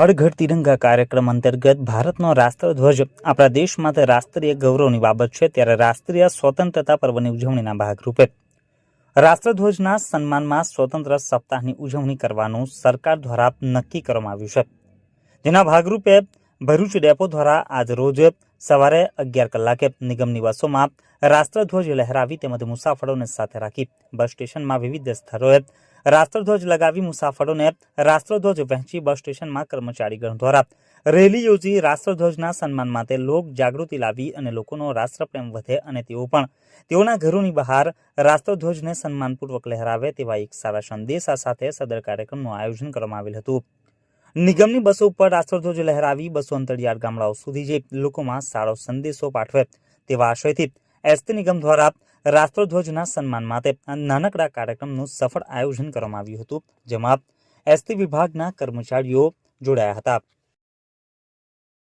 હર ઘર તિરંગા કાર્યક્રમ અંતર્ગત ભારતનો રાષ્ટ્રધ્વજ આપણા દેશ માટે રાષ્ટ્રીય ગૌરવની બાબત છે, ત્યારે રાષ્ટ્રીય સ્વતંત્રતા પર્વની ઉજવણીના ભાગરૂપે રાષ્ટ્રધ્વજના સન્માનમાં સ્વતંત્ર સપ્તાહની ઉજવણી કરવાનું સરકાર દ્વારા નક્કી કરવામાં આવ્યું છે, જેના ભાગરૂપે ભરૂચ ડેપો દ્વારા આજ રોજ સવારે 11 કલાકે નિગમની બસોમાં રાષ્ટ્રધ્વજ લહેરાવી તેમજ મુસાફરોને સાથે રાખી બસ સ્ટેશનમાં વિવિધ સ્થળોએ રાષ્ટ્રધ્વજ લગાવી મુસાફરોને રાષ્ટ્રધ્વજ વહેંચી બસ સ્ટેશનમાં કર્મચારીગણ દ્વારા રેલી યોજી રાષ્ટ્રધ્વજના સન્માન માટે લોક જાગૃતિ લાવી અને લોકોનો રાષ્ટ્રપ્રેમ વધે અને તેઓ પણ તેઓના ઘરોની બહાર રાષ્ટ્રધ્વજને સન્માનપૂર્વક લહેરાવે તેવા એક સારા સંદેશા સાથે સદર કાર્યક્રમનું આયોજન કરવામાં આવેલ હતું. નિગમની બસો ઉપર રાષ્ટ્રધ્વજ લહેરાવી બસો અંતરિયાળ ગામડાઓ સુધી જે લોકોમાં સારો સંદેશો પાઠવે તેવા આશયથી એસટી નિગમ દ્વારા રાષ્ટ્રધ્વજના સન્માન માટે નાનકડા કાર્યક્રમનું સફળ આયોજન કરવામાં આવ્યું હતું, જેમાં એસટી વિભાગના કર્મચારીઓ જોડાયા હતા.